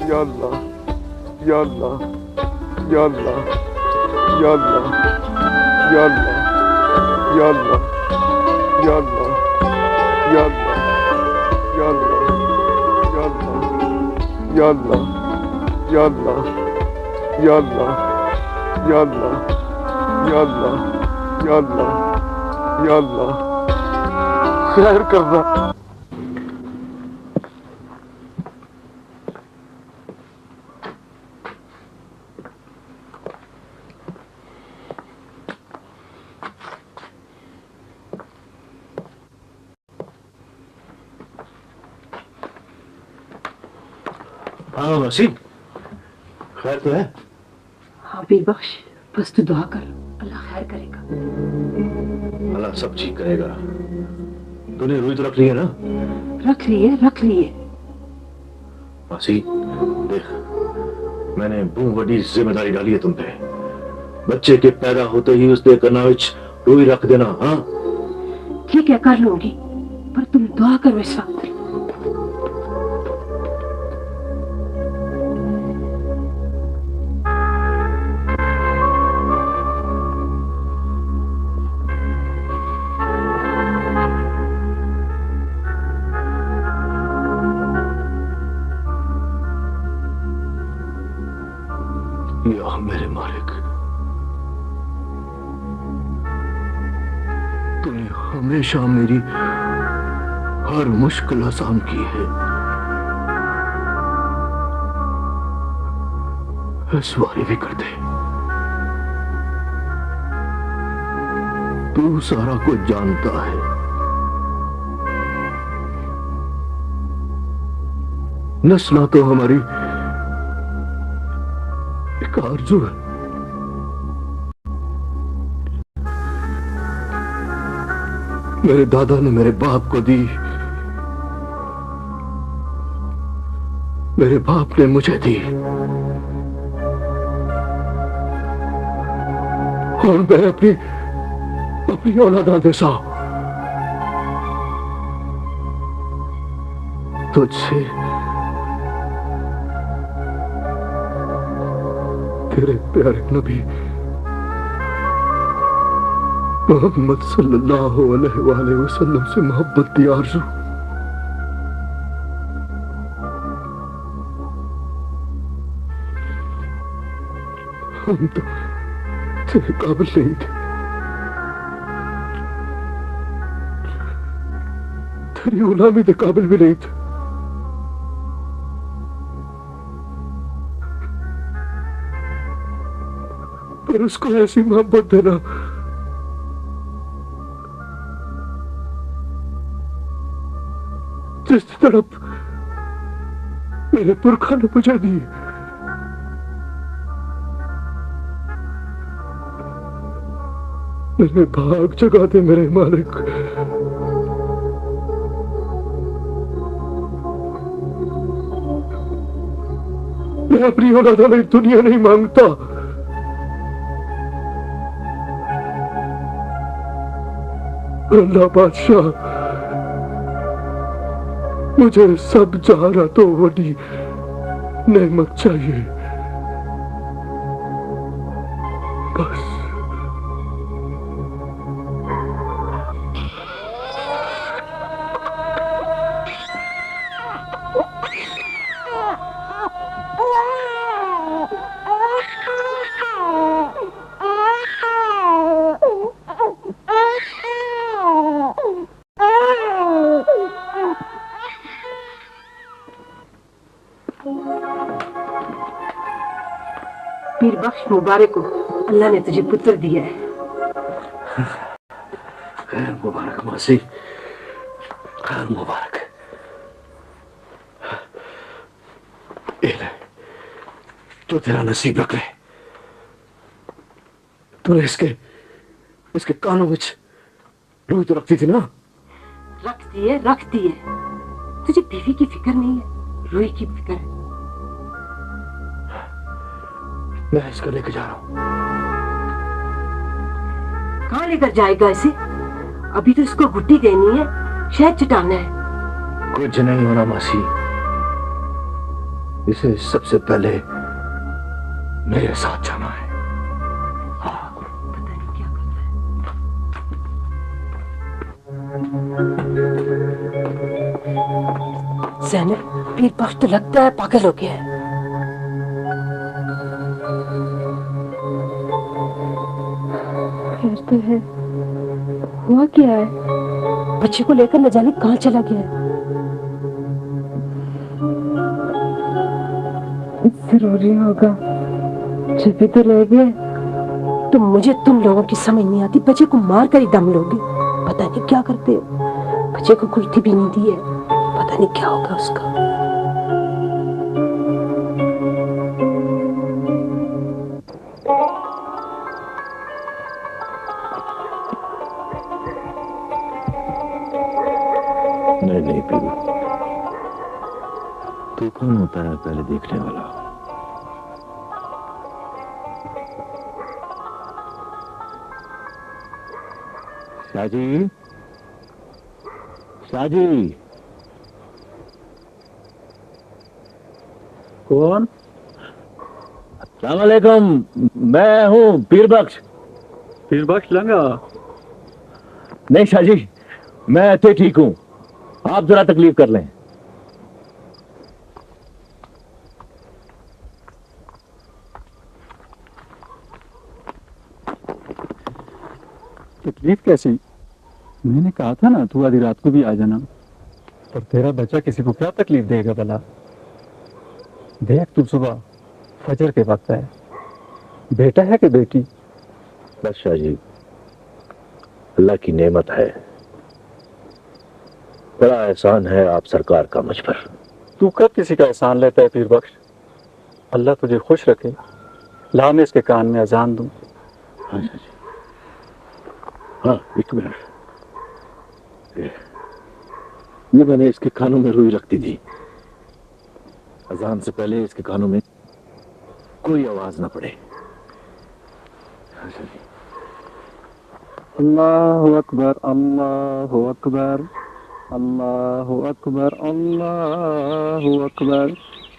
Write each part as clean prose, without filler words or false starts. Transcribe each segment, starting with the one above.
یا اللہ یا اللہ یا اللہ یا اللہ یا اللہ یا اللہ یا اللہ یا اللہ یا اللہ یا اللہ یا اللہ یا اللہ یا اللہ یا اللہ یا اللہ یا اللہ خیر کرنا. ہاں وسیم خیر تو ہے؟ ہاں پیر بخش بس تو دعا کر اللہ خیر کرے گا. اللہ سب ٹھیک کرے گا. تو نے روئی تو رکھ لی ہے نا؟ رکھ لیے رکھ لیے. وسیم دیکھ میں نے بہت بڑی ذمہ داری ڈالی ہے تم پہ. بچے کے پیدا ہوتے ہی اس دے کرنا وچ روئی رکھ دینا. ہاں ٹھیک ہے کر لوں گی پر تم دعا کرو اس وقت. یا میرے مالک تو نے ہمیشہ میری ہر مشکل آسان کی ہے. اس باری بھی کر دے. تو سارا کچھ جانتا ہے. نسلیں تو ہماری ایک آرزو ہے. میرے دادا نے میرے باپ کو دی, میرے باپ نے مجھے دی, اور میں اپنی اولاداں دے سا تجھ سے تیرے پیارے نبی محمد صلی اللہ علیہ وآلہ وسلم سے محبت کی آرزو. ہم تو تیرے قابل نہیں تھے, تیری غلامی کے قابل بھی نہیں تھے. پر اس کو ایسی محبت دینا جس طرف میرے پرکھا نے مجھے دی. میرے بھاگ جگا دے میرے مالک. میں اپنی اولاد والی دنیا نہیں مانگتا. اللہ بادشاہ مجھے سب جہاں تو بڑی نعمت چاہیے بس. پیر بخش مبارک ہو, اللہ نے تجھے پتر دیا ہے. خیر مبارک ماسی, خیر مبارک. اے لے جو تیرا نصیب رکھ لے. تو نے اس کے کانوں میں روئی تو رکھتی تھی نا؟ رکھ دیے. تجھے بیوی کی فکر نہیں ہے, روئی کی فکر ہے. میں اس کو لے کے جا رہا ہوں. کہاں لے کر جائے گا اسے؟ ابھی تو اس کو گھٹی دینی ہے, شہد چٹانا ہے. کچھ نہیں ہونا ماسی, اسے سب سے پہلے میرے ساتھ جانا ہے. پتہ نہیں کیا کرتا ہے. زینب پیر بخش تو لگتا ہے پاگل ہو گیا ہے. خیر تو ہے. ہوا کیا ہے؟ بچے کو لے کر نہ جانے کہاں چلا گیا ہے. ضروری ہوگا جب بھی تو رہ گئے. تو مجھے تم لوگوں کی سمجھ نہیں آتی. بچے کو مار کر ہی دم لوگے. پتہ نہیں کیا کرتے ہو. بچے کو گلٹی بھی نہیں دی ہے. پتہ نہیں کیا ہوگا اس کا. نہیں پیرو، تو کون ہوتا ہے پہلے دیکھنے والا؟ شاہ جی، شاہ جی. کون؟ السلام علیکم، میں ہوں پیر بخش. پیر بخش لنگا؟ نہیں شاہ جی، میں تو ٹھیک ہوں. آپ ذرا تکلیف کر لیں. تکلیف کیسی؟ میں نے کہا تھا نا تو آدھی رات کو بھی آ جانا. اور تیرا بچہ کسی کو کیا تکلیف دے گا بلا؟ دیکھ تو صبح فجر کے وقت ہے. بیٹا ہے کہ بیٹی؟ بس شاہ جی، اللہ کی نعمت ہے. بڑا احسان ہے آپ سرکار کا مجھ پر. تو کب کسی کا احسان لیتا ہے پیر بخش؟ اللہ تجھے خوش رکھے. لا میں اس کے کان میں اذان دوں. ہاں شاہ جی، ہاں ایک منٹ. یہ میں نے اس کے کانوں میں روئی رکھتی تھی. اذان سے پہلے اس کے کانوں میں کوئی آواز نہ پڑے. ہاں شاہ جی. اللہ اکبر، اللہ اکبر، اللہ اکبر، اللہ اکبر.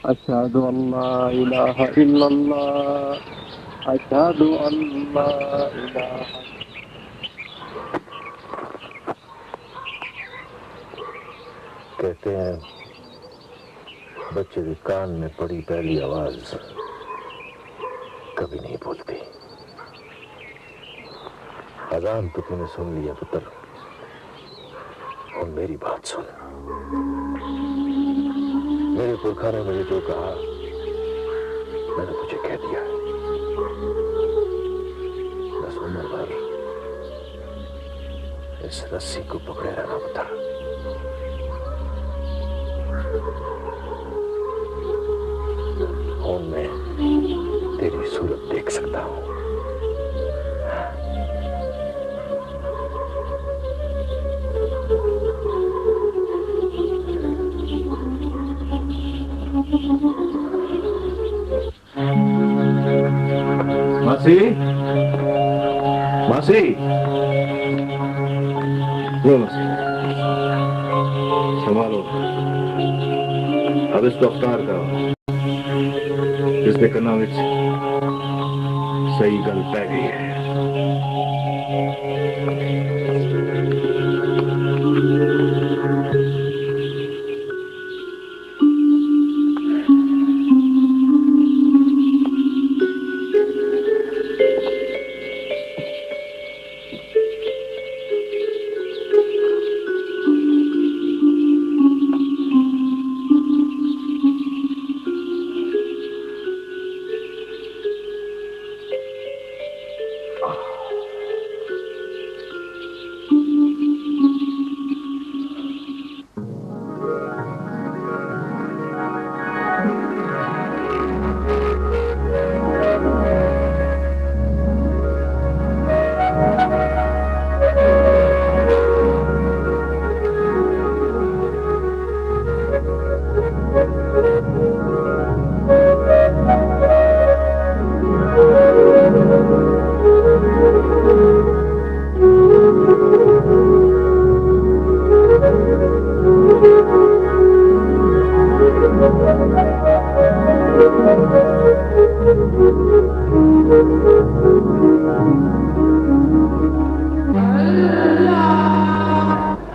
اشہد ان لا الہ الا اللہ، اشہد ان لا الہ. کہتے ہیں بچے کے کان میں پڑی پہلی آواز کبھی نہیں بھولتی. اذان تو تم نے سن لیا پتر، اور میری بات سن. میرے پرکھا نے مجھے جو کہا میں نے تجھے کہہ دیا. بس عمر بھر اس رسی کو پکڑے رہنا پتر. خون میں تیری صورت دیکھ سکتا ہوں. ماسی، ماسی، لو ماسی، سنبھالو. اب اس کو افطار کرو. اس کے کنا وچ صحیح گل پہ گئی ہے.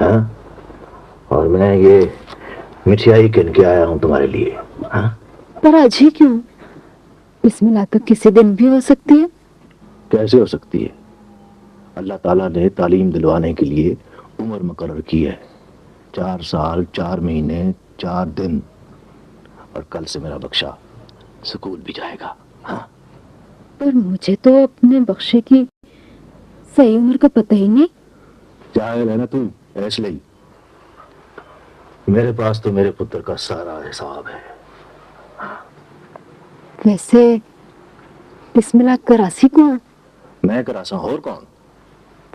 ہاں اور میں یہ مٹھائی کن کے آیا ہوں تمہارے لیے. ہاں پر آج ہی کیوں؟ بسم اللہ تو کسی دن بھی ہو سکتی ہے. کیسے ہو سکتی ہے؟ اللہ تعالیٰ نے تعلیم دلوانے کے لیے عمر مقرر کی ہے. 4 سال 4 مہینے 4 دن. اور کل سے میرا بخشا سکول بھی جائے گا. ہاں پر مجھے تو اپنے بخشے کی صحیح عمر کا پتہ ہی نہیں. جاہل ہے نا تم، ایس لئی. میرے پاس تو میرے پتر کا سارا حساب ہے. ویسے بسم اللہ کراسی کون؟ میں کراسا اور کون؟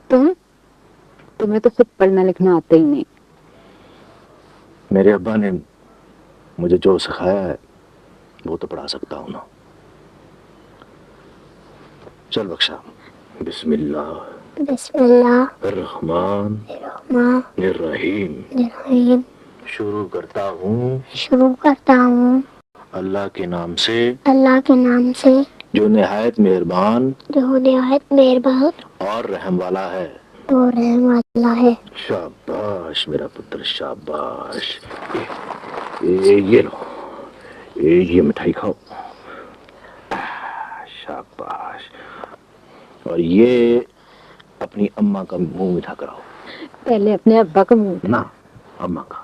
تمہیں تو خود پڑھنا لکھنا آتا ہی نہیں. میرے ابا نے مجھے جو سکھایا ہے وہ تو پڑھا سکتا ہوں نا. چل بخشا. بسم اللہ بسم اللہ الرحمن الرحمن الرحیم. الرحیم. شروع کرتا ہوں شروع کرتا ہوں اللہ کے نام سے اللہ کے نام سے جو نہایت مہربان جو نہایت مہربان اور رحم والا ہے. اور رحم والا ہے. شاباش میرا پتر شاباش. یہ لو یہ مٹھائی کھاؤ. شاباش. اور یہ اپنی اماں کا منہ میٹھا کراؤ. پہلے اپنے ابا کا منہ. نہ اماں کا.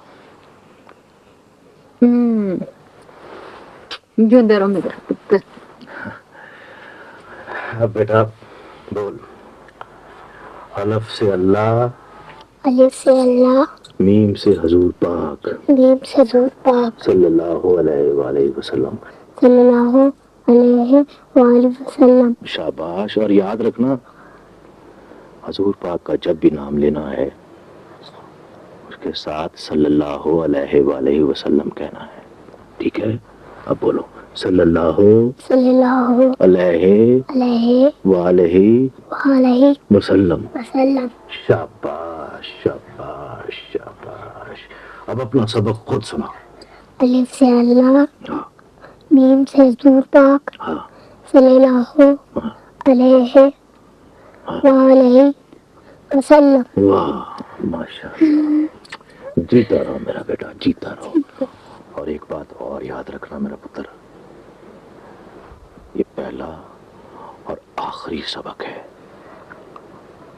جوندے رہو میرا پتر. اب بیٹا بول. الف سے اللہ، الف سے اللہ، میم سے حضور پاک میم سے حضور پاک صلی اللہ علیہ وآلہ وسلم. صلی اللہ علیہ وآلہ وسلم. شاباش. اور یاد رکھنا حضور پاک کا جب بھی نام لینا ہے اس کے ساتھ صلی اللہ علیہ وآلہ وسلم کہنا ہے. ٹھیک ہے؟ اب بولو صلی اللہ صلی اللہ علیہ علیہ وآلہ وآلہ وسلم. وسلم. شاباش شاباش شاباش. اب اپنا سبق خود سنا. الف سے اللہ، ہاں میم سے حضور پاک ہاں صلی اللہ علیہ وآلہ وسلم. واہ ماشاء اللہ. جیتا رہو میرا بیٹا جیتا رہو. اور ایک بات اور یاد رکھنا میرا پتر، یہ پہلا اور آخری سبق ہے.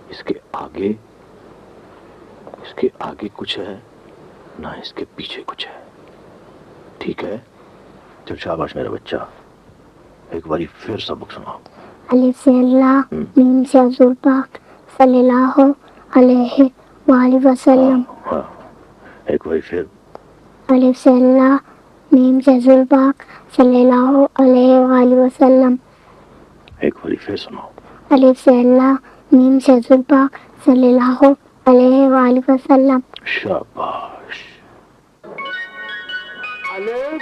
اس کے آگے کچھ ہے نہ اس کے پیچھے کچھ ہے. ٹھیک ہے؟ چل شاباش میرا بچہ. ایک باری پھر سبق سناؤ. الف سے اللہ، میم سے حضور پاک صلی اللہ علیہ وآلہ وسلم. ہاں ایک باری پھر. الف سے اللہ، میم سے حضور پاک صلی اللہ علیہ وآلہ وسلم. ایک باری پھر سناؤ. الف سے اللہ، میم سے حضور پاک صلی اللہ علیہ وآلہ وسلم. شاباش. الف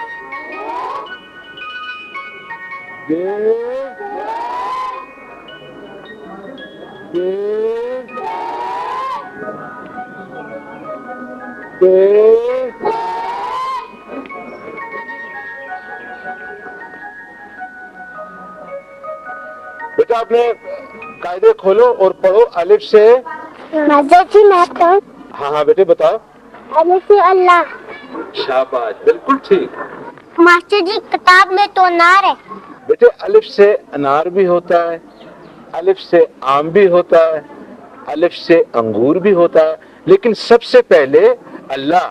بیٹا اپنے قاعدے کھولو اور پڑھو. الف سے مزہ جی میں پڑھ. ہاں ہاں بیٹے بتاؤ. الف سے اللہ. شاباش بالکل ٹھیک. ماسٹر جی کتاب میں تو انار ہے. بیٹے الف سے انار بھی ہوتا ہے، الف سے آم بھی ہوتا ہے، الف سے انگور بھی ہوتا ہے، لیکن سب سے پہلے اللہ.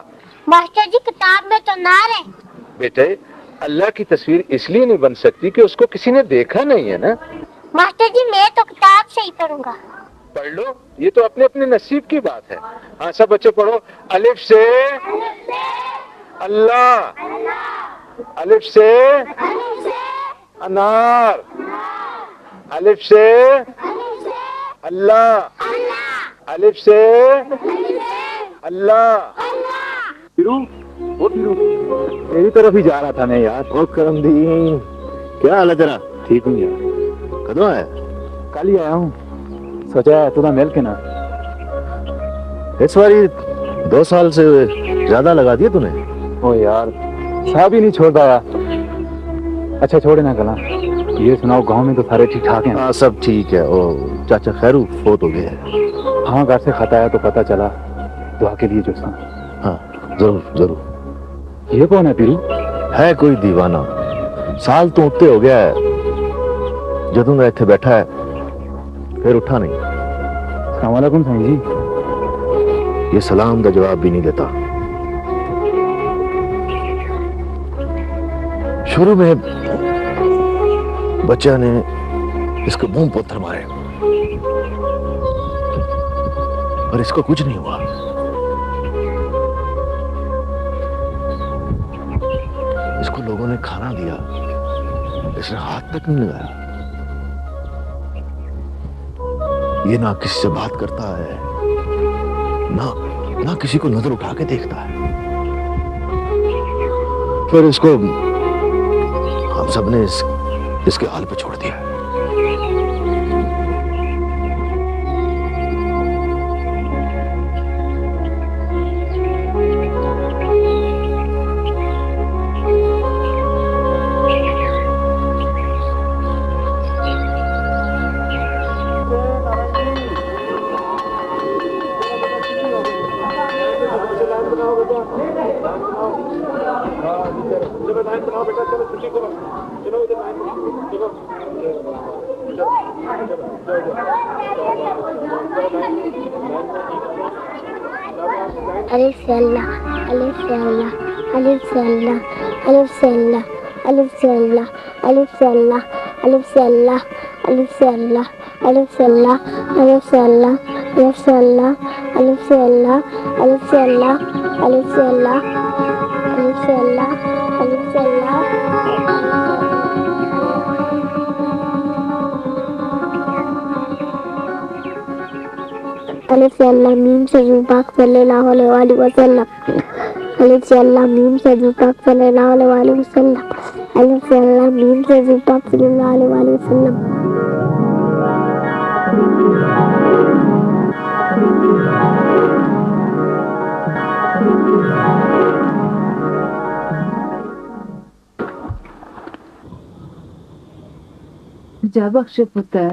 ماسٹر جی کتاب میں تو انار ہے. بیٹے اللہ کی تصویر اس لیے نہیں بن سکتی کہ اس کو کسی نے دیکھا نہیں ہے نا. ماسٹر جی میں تو کتاب سے ہی پڑھوں گا. پڑھ لو، یہ تو اپنے اپنے نصیب کی بات ہے. ہاں سب بچے پڑھو. الف سے اللہ، الف سے انار، الف سے اللہ، الف سے اللہ. پیرو وہ پیرو میری طرف ہی جا رہا تھا میں یار. او کرم دین کیا حال ہے تیرا؟ ٹھیک ہوں یار. کدوں آیا؟ کل ہی آیا ہوں. سوچا تو مل کے نا. اس باری 2 سال سے زیادہ لگا دیا تو نے. او یار صاحب ہی نہیں چھوڑ پایا. اچھا چھوڑے نا کلا، یہ سناؤ گاؤں میں تو سارے ٹھیک ٹھاک ہیں؟ ہاں سب ٹھیک ہے. او چاچا خیرو فوت ہو گیا ہے. ہاں گھر سے خط آیا تو پتہ چلا. دعا کے لیے جو سن. ہاں ضرور ضرور. یہ کون ہے پیرو؟ ہے کوئی دیوانہ. سال تو اتنے ہو گیا ہے جدوں میں اتنے بیٹھا ہے پھر اٹھا نہیں. السلام علیکم سائیں جی. یہ سلام کا جواب بھی نہیں دیتا. شروع میں بچہ نے اس کو بوم پتھر مارے اور اس کو کچھ نہیں ہوا. اس کو لوگوں نے کھانا دیا، اس نے ہاتھ تک نہیں لگایا. یہ نہ کسی سے بات کرتا ہے، نہ کسی کو نظر اٹھا کے دیکھتا ہے. پھر اس کو ہم سب نے اس کے حال پہ چھوڑ دیا. الف سے اللہ، الف سے اللہ، الف سے اللہ، الف سے اللہ، الف سے اللہ، الف سے اللہ، الف سے اللہ، الف سے اللہ، الف سے اللہ، الف سے اللہ، الف سے اللہ، الف سے اللہ، الف سے اللہ، الف سے اللہ، الف سے اللہ، الف سے اللہ. الف سے اللہ میم سے جو پاک صلی اللہ علیہ وآلہ وسلم. الف سے اللہ میم سے جو پاک صلی اللہ علیہ وآلہ وسلم. الف سے اللہ میم سے جو پاک صلی اللہ علیہ وآلہ وسلم. جا بخش پتر،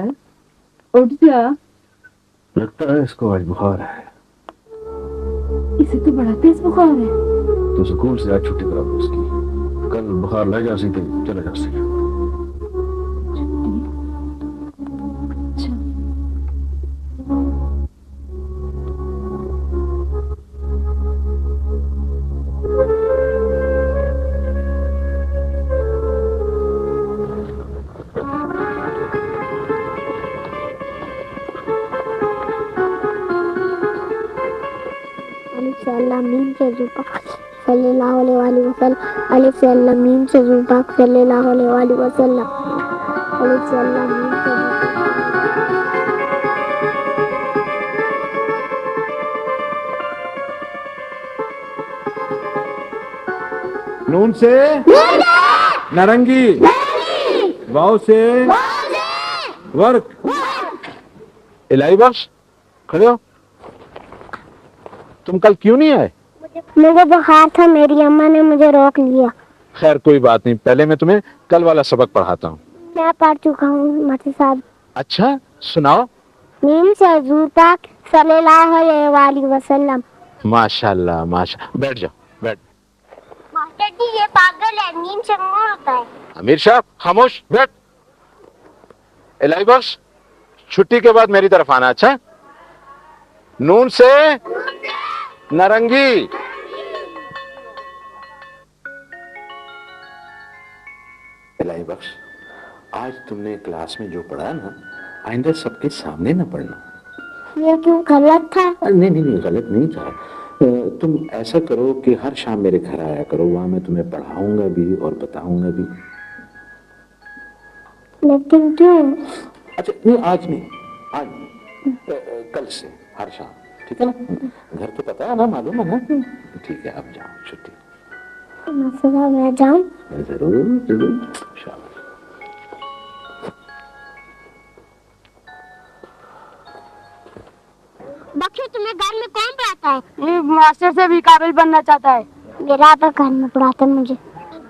اٹھ جا. لگتا ہے اس کو آج بخار ہے. اسے تو بڑا تیز بخار ہے. تو سکول سے آج چھٹی کرا دو اس کی. کل بخار لے جا سی تھی چلے جا سی. اچھا الف سے اللہ میم سے جو پاک صلی اللہ علیہ وآلہ وسلم. الف سے اللہ میم سے جو پاک صلی اللہ علیہ وآلہ وسلم. الف سے اللہ میم سے جو نون سے نارنگی، واو سے ورک. الہی بخش کھڑے ہو. تم کل کیوں نہیں آئے؟ مجھے بخار تھا، میری اماں نے مجھے روک لیا. خیر کوئی بات نہیں، پہلے میں تمہیں کل والا سبق پڑھاتا ہوں. میں پڑھ چکا ہوں مفتی صاحب. اچھا سناؤ. میم سے حضور پاک صلی اللہ علیہ وآلہ وسلم. ماشاء اللہ ماشاء. بیٹھ جاؤ بیٹھ. ماسٹر جی یہ پاگل ہے، میم سے منہ ہوتا ہے. امیر صاحب خاموش بیٹھ. الہی بخش چھٹی کے بعد میری طرف آنا. اچھا. نون سے نارنگی. الہی بخش آج تم نے کلاس میں جو پڑھا نا آئندہ سب کے سامنے نہ پڑھنا. یہ کیوں غلط تھا؟ نہیں غلط نہیں تھا. تم ایسا کرو کہ ہر شام میرے گھر آیا کرو، وہاں میں تمہیں پڑھاؤں گا بھی اور بتاؤں گا بھی. لیکن کیوں؟ اچھا نہیں آج نہیں، آج نہیں، کل سے ہر شام. ٹھیک ہے نا؟ گھر تو پتا ہے نا، معلوم ہے نا. ٹھیک ہے اب جاؤ چھٹی. مسئلہ میں جاؤں؟ ضرور ضرور شاباش. بخشو تمہیں گھر میں کون پڑھاتا ہے؟ ماسٹر سے بھی قابل بننا چاہتا ہے. میرا آپا گھر میں پڑھاتا ہے مجھے.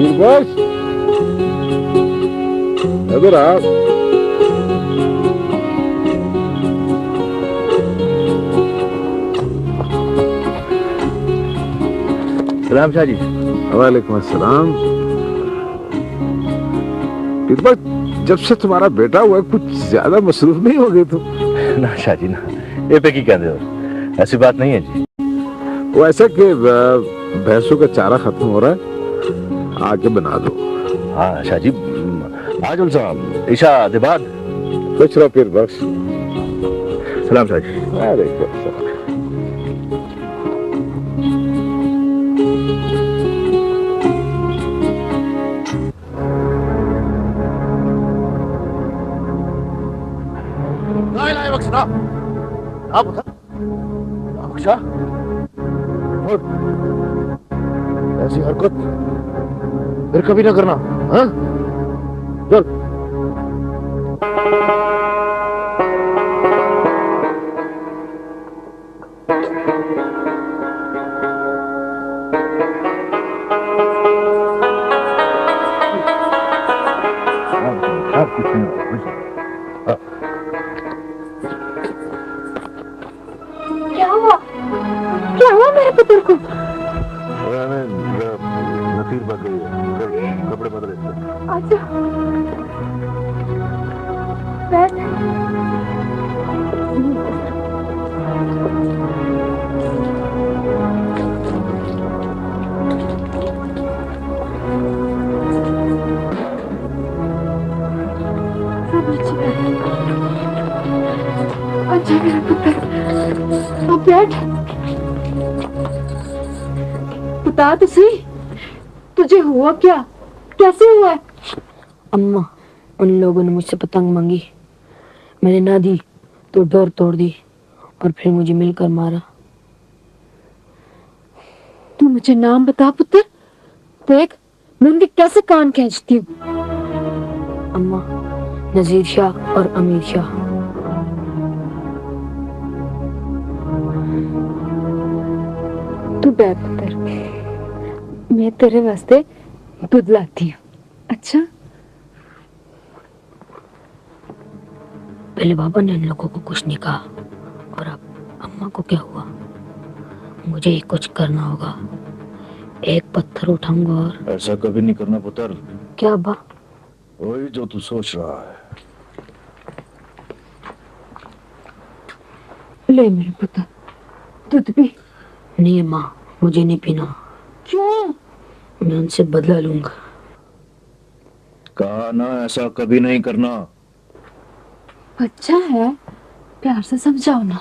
بس ادھر آ. سلام شاہ جی. وعلیکم السلام. پھر بس جب سے تمہارا بیٹا ہوا ہے کچھ زیادہ مصروف نہیں ہو گئے تم؟ نہ شاہ جی نہ, یہ پہ کی کہتے ہو, ایسی بات نہیں ہے جی. وہ ایسا کہ بھینسوں کا چارہ ختم ہو رہا ہے, آ کے بنا دو. ہاں شاہ جی, آج صاحب عشاء کے بعد. خوش رہو پھر بخش. سلام شاہ جی. وعلیکم السلام. ایسی حرکت پھر کبھی نہ کرنا. ہاں چل. کیا ہوا میرے پتر کو؟ نصیر بھاگ گئی ہے, کپڑے بدلے. اچھا بیٹھ. اچھا میرا پتر, اب بیٹھ. بتا تو صحیح, تجھے ہوا کیا, کیسے ہوا ہے؟ اماں, ان لوگوں نے مجھ سے پتنگ مانگی, میں نے نہ دی تو ڈور توڑ دی اور پھر مجھے مل کر مارا. تو مجھے نام بتا پتر, دیکھ میں ان کے کیسے کان کھینچتی ہوں. اماں, نذیر شاہ اور امیر شاہ. تو بیٹھ پتر, میں تیرے واسطے دودھ لاتی ہوں. اچھا پہلے بابا نے ان لوگوں کو کچھ نہیں کہا, اور اب اماں کو کیا ہوا؟ مجھے ہی کچھ کرنا ہوگا. ایک پتھر اٹھاؤں گا اور... ایسا کبھی نہیں کرنا پتر. کیا ابا؟ وہی جو تو سوچ رہا ہے. لے میرے پتر دودھ پی. نہیں اماں, مجھے نہیں پینا. کیوں؟ میں ان سے بدلہ لوں گا. کہا نا ایسا کبھی نہیں کرنا. بچہ ہے, پیار سے سمجھاؤ نا.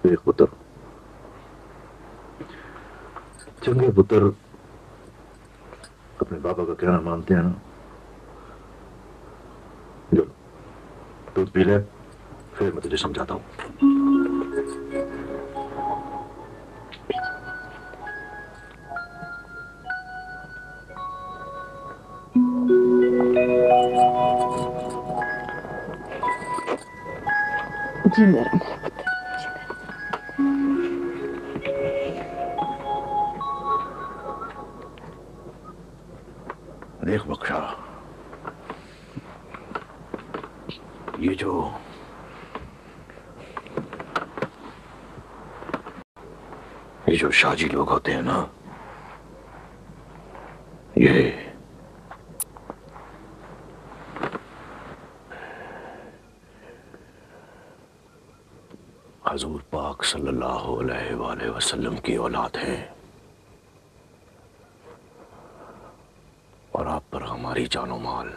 دیکھ پتر, چنگے پتر اپنے بابا کا کہنا مانتے ہیں نا. جو دودھ پی لے, پھر میں تجھے سمجھاتا ہوں. جی میرا پتر. دیکھ بخشا, یہ جو شاجی لوگ ہوتے ہیں نا, یہ حضور پاک صلی اللہ علیہ وآلہ وسلم کی اولاد ہیں, اور آپ پر ہماری جان و مال,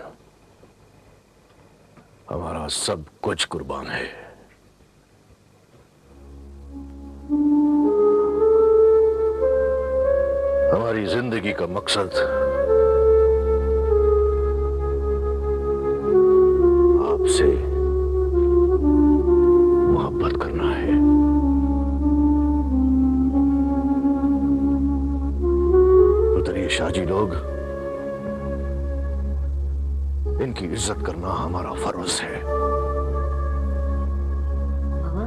ہمارا سب کچھ قربان ہے. ہماری زندگی کا مقصد آپ سے محبت کرنا ہے. پتر یہ شاجی لوگ, ان کی عزت کرنا ہمارا فرض ہے. بابا,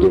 2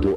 2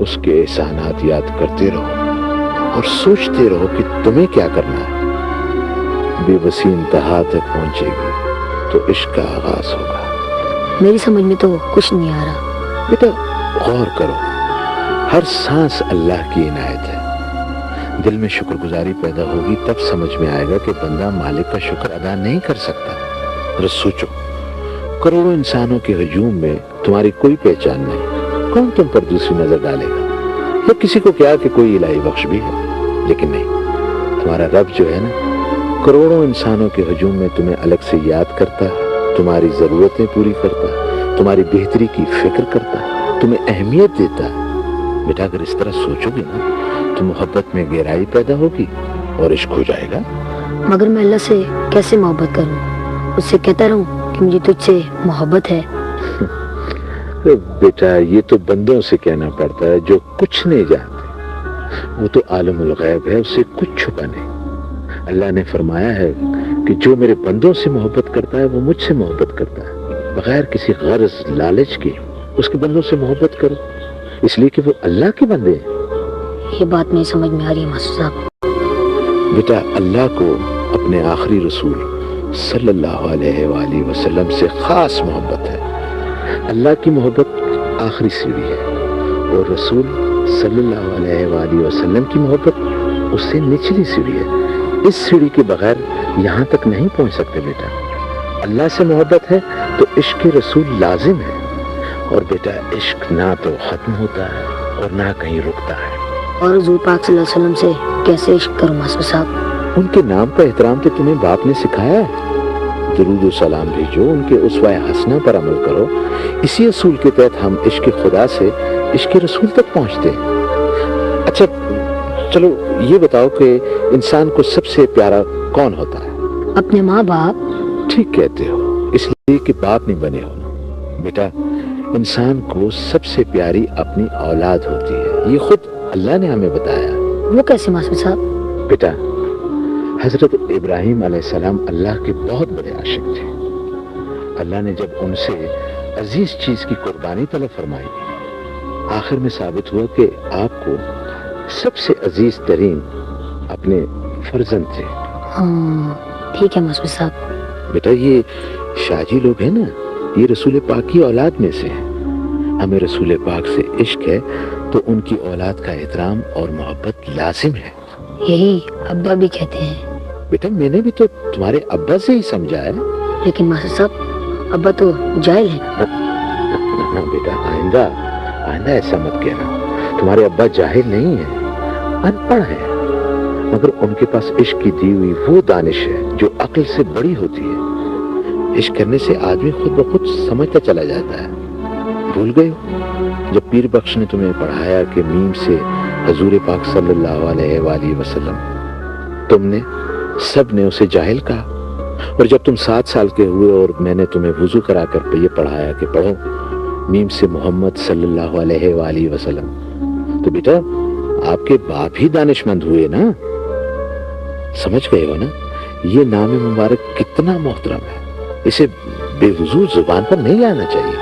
اس کے احسانات یاد کرتے رہو اور سوچتے رہو کہ تمہیں کیا کرنا ہے. بے بسی انتہا تک پہنچے گی تو عشق کا آغاز ہوگا. میری سمجھ میں تو کچھ نہیں آ رہا. بیٹا غور کرو، ہر سانس اللہ کی عنایت ہے. دل میں شکر گزاری پیدا ہوگی تب سمجھ میں آئے گا کہ بندہ مالک کا شکر ادا نہیں کر سکتا. اور سوچو، کروڑوں انسانوں کے ہجوم میں تمہاری کوئی پہچان نہیں، کون تم پر دوسری نظر ڈالے گا؟ یا کسی کو کیا کہ کوئی الہی بخش بھی ہے؟ لیکن نہیں، تمہارا رب جو ہے نا، کروڑوں انسانوں کے ہجوم میں تمہیں الگ سے یاد کرتا ہے، تمہاری ضرورتیں پوری کرتا ہے، تمہاری بہتری کی فکر کرتا ہے، تمہیں اہمیت دیتا ہے. بیٹا اگر اس طرح سوچو گے نا تو محبت میں گہرائی پیدا ہوگی اور عشق ہو جائے گا. مگر میں اللہ سے کیسے محبت کروں؟ اس سے کہتا رہوں کہ مجھے تجھ سے محبت ہے. بیٹا یہ تو بندوں سے کہنا پڑتا ہے جو کچھ نہیں جانتے. وہ تو عالم الغیب ہے، اسے کچھ چھپا نہیں. اللہ نے فرمایا ہے کہ جو میرے بندوں سے محبت کرتا ہے وہ مجھ سے محبت کرتا ہے. بغیر کسی غرض لالچ کے اس کے بندوں سے محبت کرو، اس لیے کہ وہ اللہ کے بندے ہیں. یہ بات نہیں سمجھ میں آ رہی ہے ماسٹر صاحب. بیٹا اللہ کو اپنے آخری رسول صلی اللہ علیہ وآلہ وسلم سے خاص محبت ہے. اللہ کی محبت آخری سیڑھی ہے اور رسول صلی اللہ علیہ وآلہ وسلم کی محبت اس سے نچلی سیڑھی ہے. اس سیڑھی کے بغیر یہاں تک نہیں پہنچ سکتے. بیٹا اللہ سے محبت ہے تو عشق رسول لازم ہے. اور بیٹا عشق نہ تو ختم ہوتا ہے اور نہ کہیں رکتا ہے. اور حضور پاک صلی اللہ علیہ وسلم سے کیسے عشق کروں ماسٹر صاحب؟ ان کے نام کا احترام تو تمہیں باپ نے سکھایا ہے. درود و سلام بھیجو، ان کے اسوہ حسنہ پر عمل کرو. اسی اصول کے تحت ہم عشق خدا سے عشق رسول تک پہنچتے ہیں. اچھا چلو یہ بتاؤ کہ انسان کو سب سے پیارا کون ہوتا ہے؟ اپنے ماں باپ. ٹھیک کہتے ہو، اس لیے کہ باپ نہیں بنے ہو نا. بیٹا انسان کو سب سے پیاری اپنی اولاد ہوتی ہے، یہ خود اللہ نے ہمیں بتایا. وہ کیسے ماسٹر صاحب؟ بیٹا حضرت ابراہیم علیہ السلام اللہ کے بہت بڑے عاشق تھے. اللہ نے جب ان سے عزیز چیز کی قربانی طلب فرمائی، آخر میں ثابت ہوا کہ آپ کو سب سے عزیز ترین اپنے فرزند تھے. ہاں ٹھیک ہے ماسٹر صاحب. بیٹا یہ شاہجی لوگ ہیں نا، یہ رسول پاک کی اولاد میں سے ہیں. ہمیں رسول پاک سے عشق ہے تو ان کی اولاد کا احترام اور محبت لازم ہے. یہی ابا بھی کہتے ہیں. بیٹا میں نے بھی تو تمہارے ابا سے ہی سمجھا ہے. لیکن ماسٹر صاحب ابا تو جاہل ہے. نہ بیٹا آئندہ ایسا مت کہنا. تمہارے ابا جاہل نہیں ہیں، ان پڑھ ہیں، مگر ان کے پاس عشق کی دی ہوئی وہ دانش ہے جو عقل سے بڑی ہوتی ہے. عشق کرنے سے آدمی خود بخود سمجھتا چلا جاتا ہے. بھول گئے ہو جب پیر بخش نے تمہیں پڑھایا کہ میم سے حضور پاک صلی اللہ علیہ وآلہ وسلم، تم نے سب نے اسے جاہل کہا. اور جب تم 7 سال کے ہوئے اور میں نے تمہیں وضو کرا کر یہ پڑھایا کہ پڑھو میم سے محمد صلی اللہ علیہ وآلہ وسلم، تو بیٹا آپ کے باپ ہی دانش مند ہوئے نا. سمجھ گئے ہو نا یہ نام مبارک کتنا محترم ہے، اسے بے وضو زبان پر نہیں لانا چاہیے.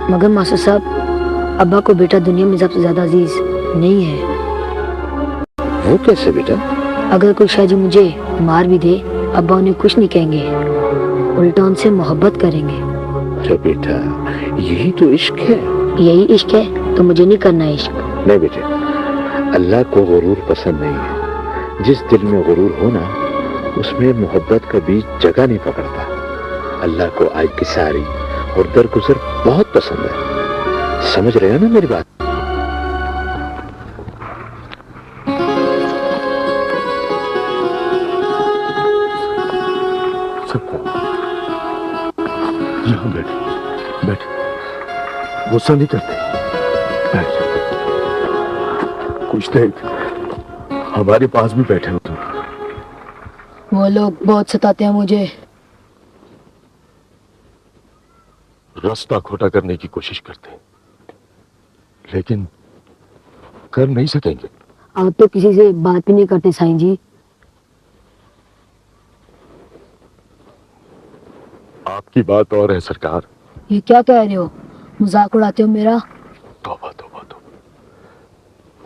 مگر ماسٹر صاحب ابا کو بیٹا دنیا میں سب سے زیادہ عزیز نہیں ہے. وہ کیسے بیٹا؟ اگر کوئی شاہ جی مجھے مار بھی دے ابا انہیں کچھ نہیں کہیں گے، الٹا ان سے محبت کریں گے. تو بیٹا یہی تو عشق ہے. یہی عشق ہے تو مجھے نہیں کرنا عشق. نہیں بیٹے، اللہ کو غرور پسند نہیں ہے. جس دل میں غرور ہونا اس میں محبت کا بیج جگہ نہیں پکڑتا. اللہ کو عاجزی اور درگزر بہت پسند ہے. سمجھ رہے ہو نا میری بات؟ یہاں بیٹھ غصہ نہیں کرتے. بیٹھ کچھ دیر ہمارے پاس بھی بیٹھے ہو. تم وہ لوگ بہت ستاتے ہیں مجھے. راستہ کھوٹا کرنے کی کوشش کرتے ہیں لیکن کر نہیں سکیں گے. آپ تو کسی سے بات بھی نہیں کرتے سائیں جی. آپ کی بات اور ہے سرکار. یہ کیا کہہ رہے ہو؟ مذاق اڑاتے ہو میرا؟ توبہ توبہ توبہ.